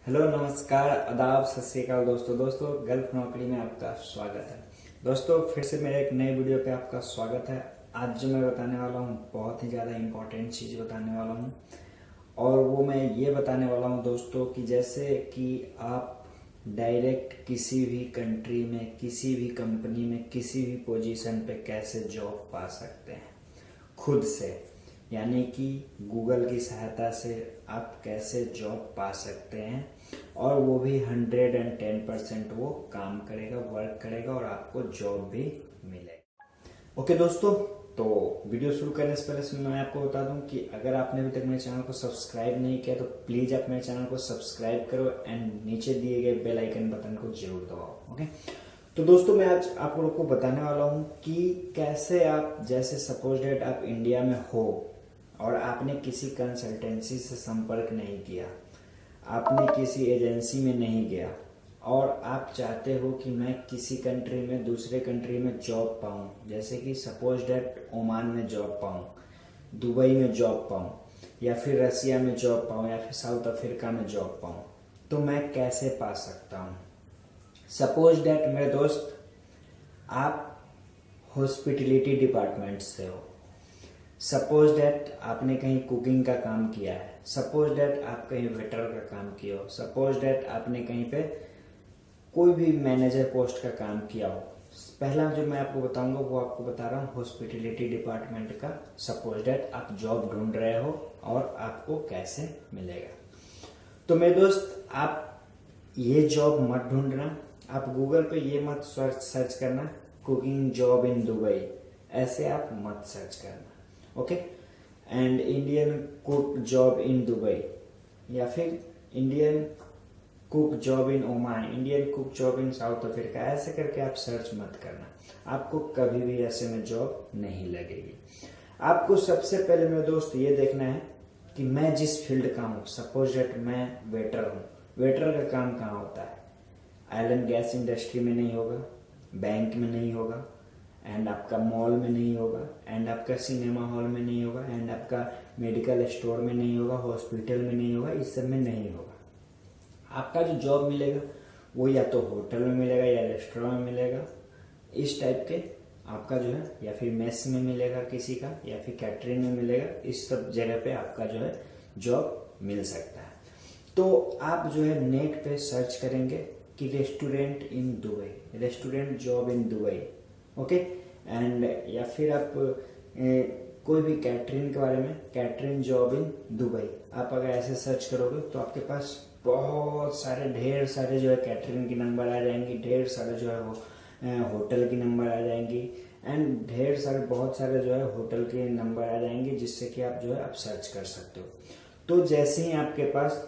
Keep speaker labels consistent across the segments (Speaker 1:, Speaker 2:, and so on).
Speaker 1: Hello, नमस्कार, आदाब, सत श्री अकाल दोस्तों गल्फ नौकरी में आपका स्वागत है। दोस्तों फिर से मेरे एक नए वीडियो पे आपका स्वागत है। आज जो मैं बताने वाला हूँ बहुत ही ज़्यादा इम्पोर्टेंट चीज़ बताने वाला हूँ, और वो मैं ये बताने वाला हूँ दोस्तों कि जैसे कि आप डायरेक्ट किसी भी कंट्री में, किसी भी कंपनी में, किसी भी पोजीशन पे कैसे जॉब पा सकते हैं खुद से, यानी कि गूगल की सहायता से आप कैसे जॉब पा सकते हैं, और वो भी 110% वो काम करेगा, वर्क करेगा और आपको जॉब भी मिलेगा। ओके दोस्तों, तो वीडियो शुरू करने से पहले मैं आपको बता दूं कि अगर आपने अभी तक मेरे चैनल को सब्सक्राइब नहीं किया तो प्लीज़ आप मेरे चैनल को सब्सक्राइब करो एंड नीचे दिए गए बेल आइकन बटन को जरूर दबाओ। ओके, तो दोस्तों मैं आज आप लोगों को बताने वाला हूँ कि कैसे आप, जैसे सपोज डेट आप इंडिया में हो और आपने किसी कंसल्टेंसी से संपर्क नहीं किया, आपने किसी एजेंसी में नहीं गया, और आप चाहते हो कि मैं किसी कंट्री में, दूसरे कंट्री में जॉब पाऊँ, जैसे कि सपोज डेट ओमान में जॉब पाऊँ, दुबई में जॉब पाऊँ, या फिर रसिया में जॉब पाऊँ, या फिर साउथ अफ्रीका में जॉब पाऊँ, तो मैं कैसे पा सकता हूँ। सपोज डेट मेरे दोस्त आप हॉस्पिटलिटी डिपार्टमेंट से हो, सपोज डेट आपने कहीं कुकिंग का काम किया है, सपोज डेट आप कहीं वेटर का काम किया हो, सपोज डेट आपने कहीं पे कोई भी मैनेजर पोस्ट का काम किया हो। पहला जो मैं आपको बताऊंगा वो आपको बता रहा हूँ हॉस्पिटलिटी डिपार्टमेंट का। सपोज डेट आप जॉब ढूंढ रहे हो और आपको कैसे मिलेगा। तो मेरे दोस्त आप ये जॉब मत ढूंढना, आप गूगल पे ये मत सर्च करना कुकिंग जॉब इन दुबई, ऐसे आप मत सर्च करना। Okay, and Indian cook job in Dubai, या फिर Indian cook job in Oman, Indian cook job in south Africa, ऐसे करके आप सर्च मत करना, आपको कभी भी ऐसे में जॉब नहीं लगेगी। आपको सबसे पहले मेरे दोस्त ये देखना है कि मैं जिस फील्ड का हूँ, सपोज डेट मैं वेटर हूँ, वेटर का काम कहाँ होता है। ऑयल एंड गैस इंडस्ट्री में नहीं होगा, बैंक में नहीं होगा, एंड आपका मॉल में नहीं होगा, एंड आपका सिनेमा हॉल में नहीं होगा, एंड आपका मेडिकल स्टोर में नहीं होगा, हॉस्पिटल में नहीं होगा, इस सब में नहीं होगा। आपका जो जॉब मिलेगा वो या तो होटल में मिलेगा या रेस्टोरेंट में मिलेगा, इस टाइप के आपका जो है, या फिर मेस में मिलेगा किसी का, या फिर कैटरिंग में मिलेगा, इस सब जगह पे आपका जो है जॉब मिल सकता है। तो आप जो है नेट पे सर्च करेंगे कि restaurant in Dubai, restaurant job in Dubai, okay, and या फिर आप कोई भी कैटरिंग के बारे में, कैटरिंग जॉब इन दुबई, आप अगर ऐसे सर्च करोगे तो आपके पास बहुत सारे, ढेर सारे जो है कैटरिंग की नंबर आ जाएंगी, ढेर सारे जो है वो होटल की नंबर आ जाएंगी, एंड ढेर सारे, बहुत सारे जो है होटल के नंबर आ जाएंगे, जिससे कि आप जो है आप सर्च कर सकते हो। तो जैसे ही आपके पास,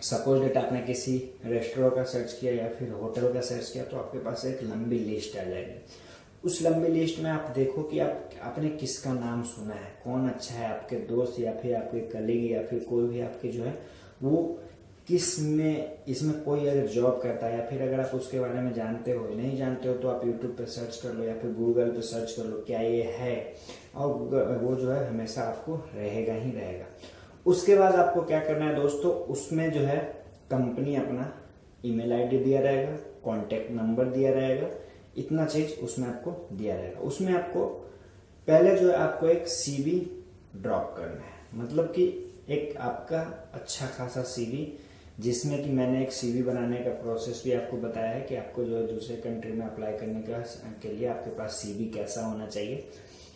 Speaker 1: सपोज डेट आपने किसी रेस्टोरेंट का सर्च किया या फिर होटल का सर्च किया, तो आपके पास एक लंबी लिस्ट आ जाएगी। उस लंबी लिस्ट में आप देखो कि आपने किसका नाम सुना है, कौन अच्छा है, आपके दोस्त या फिर आपके कलीग या फिर कोई भी आपके जो है वो किस में, इसमें कोई अगर जॉब करता है, या फिर अगर आप उसके बारे में जानते हो, नहीं जानते हो तो आप यूट्यूब पे सर्च कर लो या फिर गूगल पे सर्च कर लो क्या ये है, और वो जो है हमेशा आपको रहेगा ही रहेगा। उसके बाद आपको क्या करना है दोस्तों, उसमें जो है कंपनी अपना ईमेल आईडी दिया रहेगा, कॉन्टेक्ट नंबर दिया रहेगा, इतना चीज उसमें आपको दिया रहेगा। उसमें आपको पहले जो है आपको एक सीवी ड्रॉप करना है, मतलब कि एक आपका अच्छा खासा सीवी, जिसमें कि मैंने एक सीवी बनाने का प्रोसेस भी आपको बताया है कि आपको जो है दूसरे कंट्री में अप्लाई करने के लिए आपके पास सीवी कैसा होना चाहिए।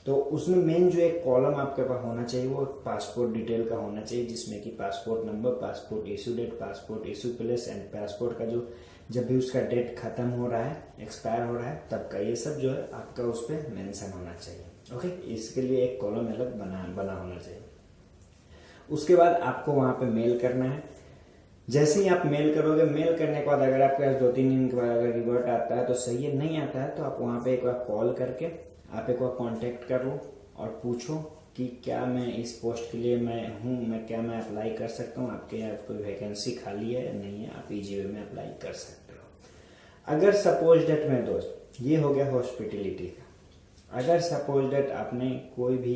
Speaker 1: तो उसमें मेन जो एक कॉलम आपके पास होना चाहिए वो पासपोर्ट डिटेल का होना चाहिए, जिसमें कि passport number, passport issue date, passport issue place, and passport का जो जब भी उसका डेट खत्म हो रहा है, एक्सपायर हो रहा है, तब का, ये सब जो है आपका उस पर मेंशन होना चाहिए। ओके, इसके लिए एक कॉलम अलग बना होना चाहिए। उसके बाद आपको वहां पे मेल करना है। जैसे ही आप मेल करोगे, मेल करने के बाद अगर आपके पास 2-3 दिन के बाद अगर रिवर्ट आता है तो सही है, नहीं आता है तो आप वहां पे एक बार कॉल करके आप एक बार कांटेक्ट कर लो और पूछो कि क्या मैं इस पोस्ट के लिए क्या मैं अप्लाई कर सकता हूँ, आपके यहाँ कोई वैकेंसी खाली है या नहीं है, आप इजी वे में अप्लाई कर सकते हो। अगर सपोज डेट में दोस्त, ये हो गया हॉस्पिटलिटी का। अगर सपोज डेट आपने कोई भी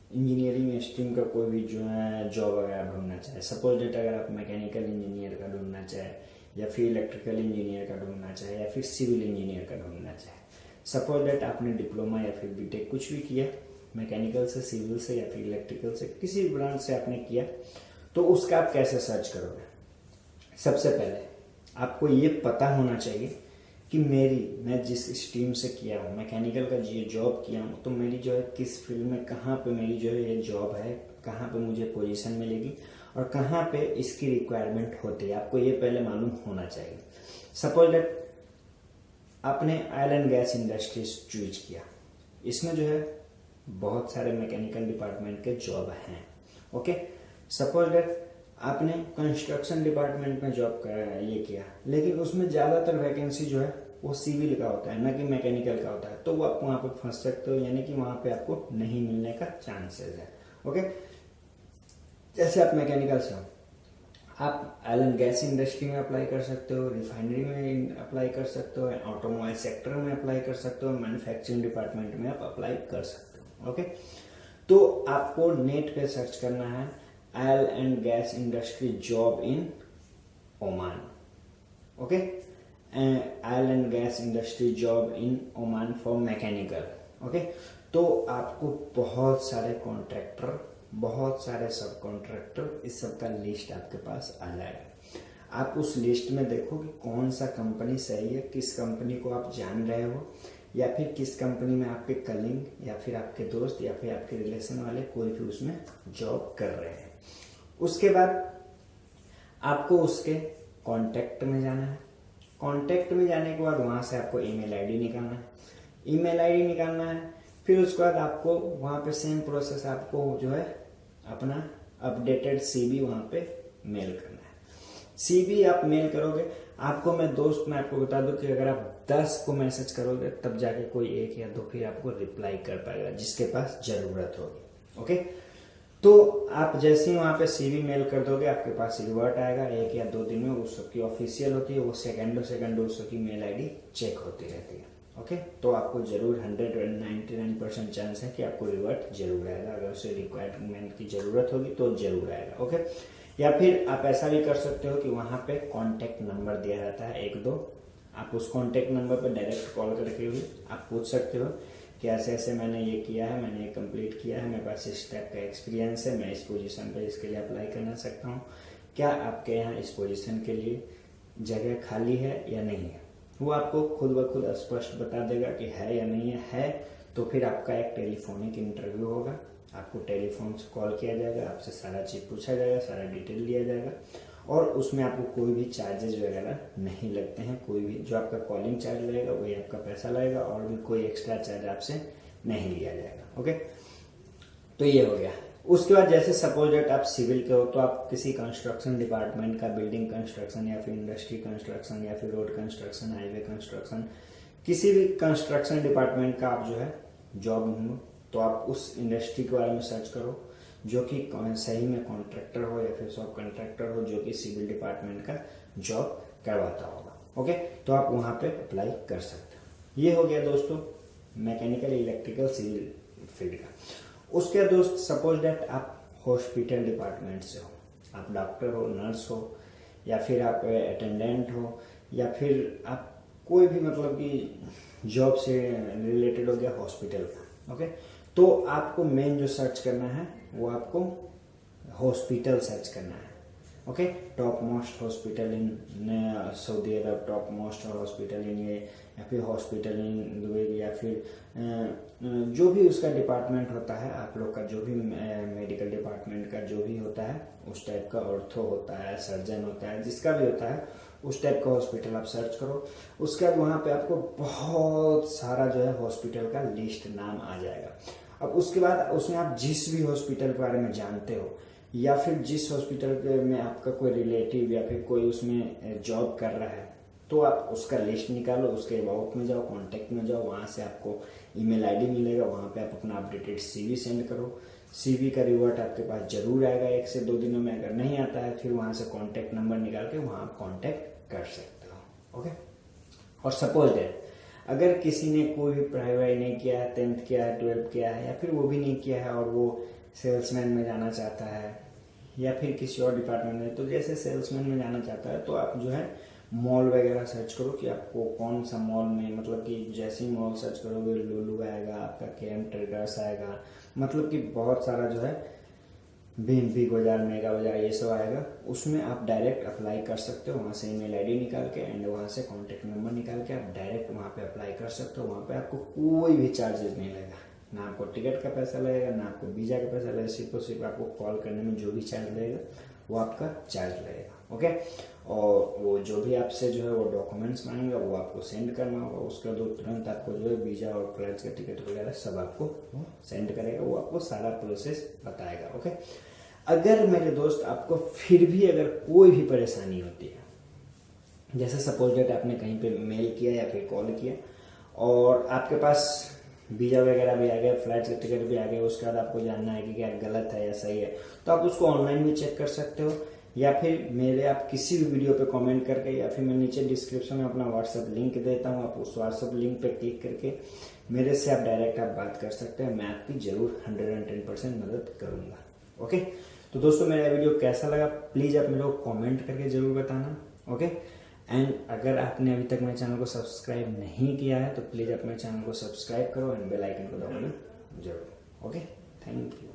Speaker 1: इंजीनियरिंग स्ट्रीम का कोई भी जो है जॉब अगर आप ढूंढना चाहे, सपोज डेट अगर आप मैकेनिकल इंजीनियर का ढूंढना या फिर इलेक्ट्रिकल इंजीनियर का ढूंढना चाहे या फिर सिविल इंजीनियर का ढूंढना चाहे। सपोज दैट आपने डिप्लोमा या फिर बीटेक कुछ भी किया, मैकेनिकल से, सिविल से या फिर इलेक्ट्रिकल से, किसी भी ब्रांच से आपने किया, तो उसका आप कैसे सर्च करोगे? सबसे पहले आपको ये पता होना चाहिए कि मैं जिस स्ट्रीम से किया हूँ, मैकेनिकल का ये जॉब किया हूँ, तो मेरी जो है किस फील्ड में, कहाँ पे मेरी जो है ये जॉब है, कहाँ पे मुझे पोजीशन मिलेगी और कहाँ पे इसकी रिक्वायरमेंट होती है, आपको ये पहले मालूम होना चाहिए। सपोज दैट आपने oil and gas industries choose किया, इसमें जो है बहुत सारे मैकेनिकल डिपार्टमेंट के जॉब हैं। ओके, सपोज दैट आपने कंस्ट्रक्शन डिपार्टमेंट में जॉब ये किया, लेकिन उसमें ज़्यादातर वैकेंसी जो है वो सिविल का होता है, ना कि मैकेनिकल का होता है, तो वो आप वहाँ पे फंस सकते हो, यानी कि वहाँ पे आपको नहीं मिलने का चांसेस है। ओके, जैसे आप मैकेनिकल से हो, आप ऑयल एंड गैस इंडस्ट्री में अप्लाई कर सकते हो, रिफाइनरी में अप्लाई कर सकते हो, ऑटोमोबाइल सेक्टर में अप्लाई कर सकते हो, मैन्युफैक्चरिंग डिपार्टमेंट में आप अप्लाई कर सकते हो। ओके, तो आपको नेट पे सर्च करना है oil and gas industry job in Oman. Okay, oil and gas industry job in Oman for mechanical. Okay, तो आपको बहुत सारे कॉन्ट्रैक्टर, बहुत सारे सब कॉन्ट्रैक्टर, इस सब का लिस्ट आपके पास आ जाएगा। आप उस लिस्ट में देखो कि कौन सा कंपनी सही है, किस कंपनी को आप जान रहे हो, या फिर किस कंपनी में आपके कलीग या फिर आपके दोस्त या फिर आपके रिलेशन वाले कोई भी उसमें जॉब कर रहे हैं। उसके बाद आपको उसके कांटेक्ट में जाना है। कांटेक्ट में जाने के बाद वहां से आपको ईमेल आईडी निकालना है। ईमेल आईडी निकालना है, फिर उसके बाद आपको वहां पे सेम प्रोसेस, आपको जो है अपना अपडेटेड सीवी वहां पे मेल करना है। सीवी आप मेल करोगे, आपको मैं आपको बता दूं कि अगर आप 10 को मैसेज करोगे तब जाके कोई एक या दो फिर आपको रिप्लाई कर पाएगा, जिसके पास जरूरत होगी। ओके, तो आप जैसे ही वहां पे सीवी मेल कर दोगे, आपके पास रिवर्ट आएगा 1 या 2 दिन में। उस सबकी ऑफिशियल होती है, वो सेकंडों उस सबकी मेल आईडी चेक होती रहती है। ओके, तो आपको जरूर 199% चांस है कि आपको रिवर्ट जरूर आएगा। अगर उसे रिक्वायरमेंट की जरूरत होगी तो जरूर आएगा। ओके, या फिर आप ऐसा भी कर सकते हो कि वहां पे कॉन्टेक्ट नंबर दिया रहता है 1-2, आप उस कॉन्टेक्ट नंबर पर डायरेक्ट कॉल करके भी आप पूछ सकते हो कि ऐसे ऐसे मैंने ये किया है, मैंने ये कंप्लीट किया है, मेरे पास इस टाइप का एक्सपीरियंस है, मैं इस पोजीशन पे इसके लिए अप्लाई करना सकता हूँ, क्या आपके यहाँ इस पोजीशन के लिए जगह खाली है या नहीं है। वो आपको खुद ब खुद स्पष्ट बता देगा कि है या नहीं है। तो फिर आपका एक टेलीफोनिक इंटरव्यू होगा, आपको टेलीफोन से कॉल किया जाएगा, आपसे सारा चीज़ पूछा जाएगा, सारा डिटेल लिया जाएगा, और उसमें आपको कोई भी चार्जेस वगैरह नहीं लगते हैं। कोई भी जो आपका कॉलिंग चार्ज लगेगा वही आपका पैसा लगेगा, और भी कोई एक्स्ट्रा चार्ज आपसे नहीं लिया जाएगा। ओके, तो ये हो गया। उसके बाद जैसे सपोज दैट आप सिविल के हो, तो आप किसी कंस्ट्रक्शन डिपार्टमेंट का, बिल्डिंग कंस्ट्रक्शन या फिर इंडस्ट्री कंस्ट्रक्शन या फिर रोड कंस्ट्रक्शन, हाईवे कंस्ट्रक्शन, किसी भी कंस्ट्रक्शन डिपार्टमेंट का आप जो है जॉब ढूंढो, तो आप उस इंडस्ट्री के बारे में सर्च करो जो कि सही में कॉन्ट्रैक्टर हो या फिर सब कॉन्ट्रैक्टर हो जो कि सिविल डिपार्टमेंट का जॉब करवाता होगा। ओके, तो आप वहां पे अप्लाई कर सकते हो। ये हो गया दोस्तों मैकेनिकल, इलेक्ट्रिकल, सिविल फील्ड का। उसके दोस्त सपोज दैट आप हॉस्पिटल डिपार्टमेंट से हो, आप डॉक्टर हो, नर्स हो, या फिर आप अटेंडेंट हो, या फिर आप कोई भी मतलब कि जॉब से रिलेटेड हो गया हॉस्पिटल का। ओके, तो आपको मेन जो सर्च करना है वो आपको हॉस्पिटल सर्च करना है। Okay, top most hospital in Saudi Arab, top most hospital in ये, या फिर हॉस्पिटल इन दुबई, या फिर जो भी उसका डिपार्टमेंट होता है, आप लोग का जो भी मेडिकल डिपार्टमेंट का जो भी होता है उस टाइप का, ऑर्थो होता है, सर्जन होता है, जिसका भी होता है उस टाइप का हॉस्पिटल आप सर्च करो। उसके बाद वहाँ पे आपको बहुत सारा जो है हॉस्पिटल का लिस्ट नाम आ जाएगा। अब उसके बाद उसमें आप जिस भी हॉस्पिटल के बारे में जानते हो, या फिर जिस हॉस्पिटल में आपका कोई रिलेटिव या फिर कोई उसमें जॉब कर रहा है, तो आप उसका लिस्ट निकालो, उसके अबाउट में जाओ, कॉन्टेक्ट में जाओ, वहाँ से आपको ईमेल आईडी मिलेगा, वहाँ पे आप अपना अपडेटेड सीवी सेंड करो। सीवी का रिवर्ट आपके पास जरूर आएगा 1 से 2 दिनों में। अगर नहीं आता है फिर वहाँ से कॉन्टेक्ट नंबर निकाल के वहाँ आप कॉन्टेक्ट कर सकते हो। ओके, और सपोज दैट अगर किसी ने कोई भी पढ़ाई नहीं किया है, 10th किया है, 12th किया है, या फिर वो भी नहीं किया है और वो सेल्समैन में जाना चाहता है या फिर किसी और डिपार्टमेंट में, तो जैसे सेल्समैन में जाना चाहता है तो आप जो है मॉल वगैरह सर्च करो कि आपको कौन सा मॉल में, मतलब कि जैसे ही मॉल सर्च करोगे लुलु आएगा, आपका केएम ट्रेडर्स आएगा, मतलब कि बहुत सारा जो है बिग बाजार, मेगा बाजार, ये सब आएगा। उसमें आप डायरेक्ट अप्लाई कर सकते हो, वहाँ से ईमेल आईडी निकाल के एंड वहाँ से कॉन्टेक्ट नंबर निकाल के आप डायरेक्ट वहाँ पे अप्लाई कर सकते हो। वहाँ पे आपको कोई भी चार्जेस नहीं लगेगा, ना आपको टिकट का पैसा लगेगा, ना आपको वीज़ा का पैसा लगेगा, सिर्फ और सिर्फ आपको कॉल करने में जो भी चार्ज लगेगा वो आपका चार्ज लगेगा। ओके, और वो जो भी आपसे जो है वो डॉक्यूमेंट्स मांगेगा वो आपको सेंड करना होगा। उसके बाद तुरंत आपको जो है वीज़ा और फ्लाइट्स का टिकट वगैरह सब आपको वो सेंड करेगा, वो आपको सारा प्रोसेस बताएगा। ओके, अगर मेरे दोस्त आपको फिर भी अगर कोई भी परेशानी होती है, जैसे सपोज डेट आपने कहीं पे मेल किया या फिर कॉल किया और आपके पास वीज़ा वगैरह भी आ गया, फ्लाइट के टिकट भी आ गए, उसके बाद आपको जानना है कि क्या गलत है या सही है, तो आप उसको ऑनलाइन भी चेक कर सकते हो, या फिर मेरे आप किसी भी वीडियो पे कमेंट करके, या फिर मैं नीचे डिस्क्रिप्शन में अपना व्हाट्सएप लिंक देता हूँ, आप उस व्हाट्सएप लिंक पे क्लिक करके मेरे से आप डायरेक्ट आप बात कर सकते हैं। मैं आपकी जरूर 110% मदद करूँगा। ओके, तो दोस्तों मेरा वीडियो कैसा लगा प्लीज़ आप मेरे को कमेंट करके ज़रूर बताना। ओके, एंड अगर आपने अभी तक मेरे चैनल को सब्सक्राइब नहीं किया है तो प्लीज़ आप मेरे चैनल को सब्सक्राइब करो एंड बेल आइकन को दबाना जरूर। Okay, thank you.